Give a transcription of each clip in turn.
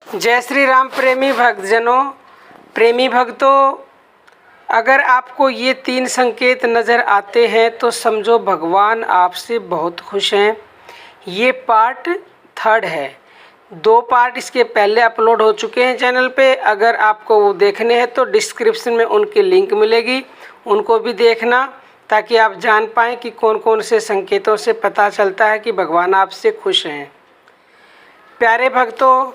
जय श्री राम प्रेमी भक्तों, अगर आपको ये 3 संकेत नज़र आते हैं तो समझो भगवान आपसे बहुत खुश हैं। ये पार्ट 3 है। 2 पार्ट इसके पहले अपलोड हो चुके हैं चैनल पे। अगर आपको वो देखने हैं तो डिस्क्रिप्शन में उनकी लिंक मिलेगी, उनको भी देखना ताकि आप जान पाएँ कि कौन कौन से संकेतों से पता चलता है कि भगवान आपसे खुश हैं। प्यारे भक्तों,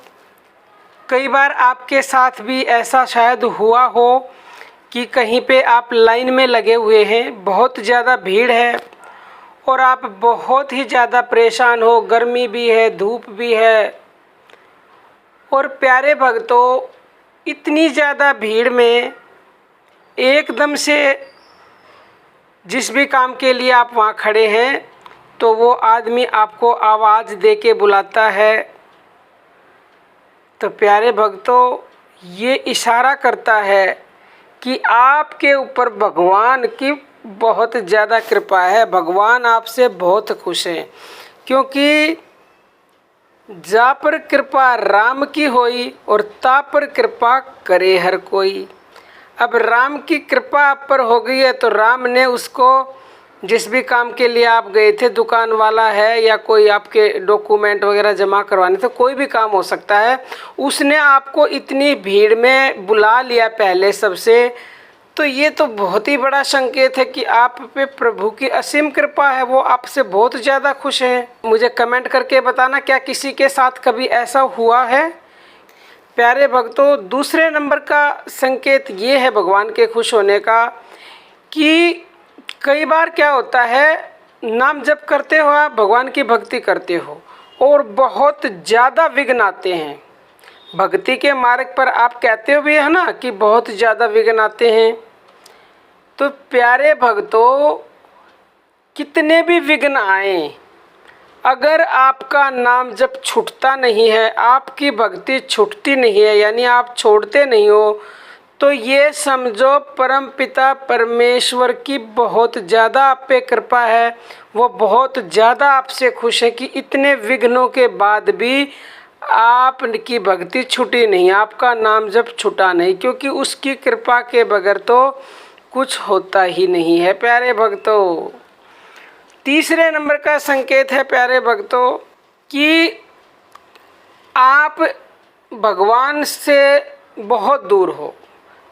कई बार आपके साथ भी ऐसा शायद हुआ हो कि कहीं पे आप लाइन में लगे हुए हैं, बहुत ज़्यादा भीड़ है और आप बहुत ही ज़्यादा परेशान हो, गर्मी भी है, धूप भी है। और प्यारे भक्तों, इतनी ज़्यादा भीड़ में एकदम से जिस भी काम के लिए आप वहाँ खड़े हैं तो वो आदमी आपको आवाज़ दे के बुलाता है। तो प्यारे भक्तों, ये इशारा करता है कि आपके ऊपर भगवान की बहुत ज़्यादा कृपा है, भगवान आपसे बहुत खुश हैं। क्योंकि जा पर कृपा राम की होई और ता पर कृपा करे हर कोई। अब राम की कृपा आप पर हो गई है तो राम ने उसको जिस भी काम के लिए आप गए थे, दुकान वाला है या कोई आपके डॉक्यूमेंट वगैरह जमा करवाने थे, कोई भी काम हो सकता है, उसने आपको इतनी भीड़ में बुला लिया पहले सबसे। तो ये तो बहुत ही बड़ा संकेत है कि आप पे प्रभु की असीम कृपा है, वो आपसे बहुत ज़्यादा खुश हैं। मुझे कमेंट करके बताना क्या किसी के साथ कभी ऐसा हुआ है। प्यारे भक्तों, दूसरे नंबर का संकेत ये है भगवान के खुश होने का कि कई बार क्या होता है, नाम जप करते हो आप, भगवान की भक्ति करते हो और बहुत ज़्यादा विघ्न आते हैं भक्ति के मार्ग पर। आप कहते हो भी है ना कि बहुत ज़्यादा विघ्न आते हैं। तो प्यारे भक्तों, कितने भी विघ्न आए, अगर आपका नाम जब छूटता नहीं है, आपकी भक्ति छूटती नहीं है, यानी आप छोड़ते नहीं हो, तो ये समझो परम पिता परमेश्वर की बहुत ज़्यादा आप पे कृपा है। वो बहुत ज़्यादा आपसे खुश है कि इतने विघ्नों के बाद भी आपकी भक्ति छूटी नहीं, आपका नाम जब छूटा नहीं, क्योंकि उसकी कृपा के बगैर तो कुछ होता ही नहीं है। प्यारे भक्तों, तीसरे नंबर का संकेत है प्यारे भक्तों कि आप भगवान से बहुत दूर हो।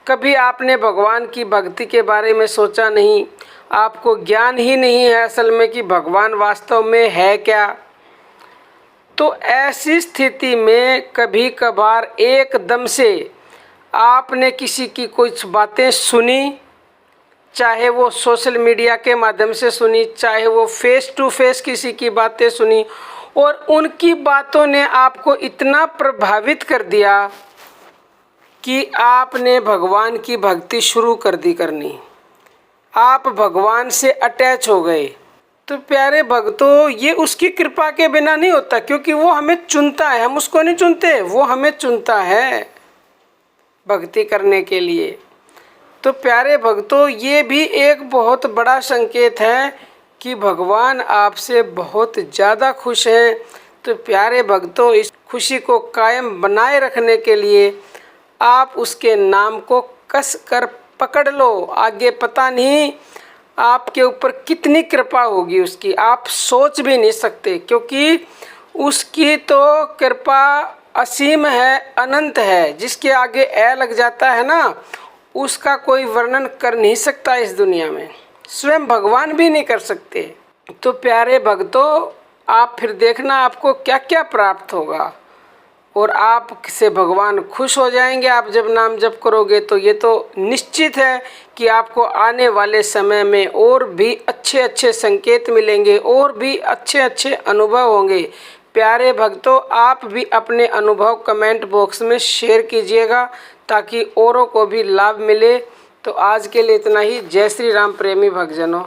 कभी आपने भगवान की भक्ति के बारे में सोचा नहीं, आपको ज्ञान ही नहीं है असल में कि भगवान वास्तव में है क्या। तो ऐसी स्थिति में कभी कभार एकदम से आपने किसी की कुछ बातें सुनी, चाहे वो सोशल मीडिया के माध्यम से सुनी, चाहे वो फेस टू फेस किसी की बातें सुनी, और उनकी बातों ने आपको इतना प्रभावित कर दिया कि आपने भगवान की भक्ति शुरू कर दी करनी, आप भगवान से अटैच हो गए। तो प्यारे भक्तों, ये उसकी कृपा के बिना नहीं होता, क्योंकि वो हमें चुनता है, हम उसको नहीं चुनते, वो हमें चुनता है भक्ति करने के लिए। तो प्यारे भक्तों, ये भी एक बहुत बड़ा संकेत है कि भगवान आपसे बहुत ज़्यादा खुश हैं। तो प्यारे भक्तों, इस खुशी को कायम बनाए रखने के लिए आप उसके नाम को कस कर पकड़ लो। आगे पता नहीं आपके ऊपर कितनी कृपा होगी उसकी, आप सोच भी नहीं सकते, क्योंकि उसकी तो कृपा असीम है, अनंत है। जिसके आगे ए लग जाता है ना, उसका कोई वर्णन कर नहीं सकता इस दुनिया में, स्वयं भगवान भी नहीं कर सकते। तो प्यारे भक्तों, आप फिर देखना आपको क्या क्या प्राप्त होगा और आपसे भगवान खुश हो जाएंगे। आप जब नाम जप करोगे तो ये तो निश्चित है कि आपको आने वाले समय में और भी अच्छे अच्छे संकेत मिलेंगे और भी अच्छे अच्छे अनुभव होंगे। प्यारे भक्तों, आप भी अपने अनुभव कमेंट बॉक्स में शेयर कीजिएगा ताकि औरों को भी लाभ मिले। तो आज के लिए इतना ही। जय श्री राम प्रेमी भक्तजनों।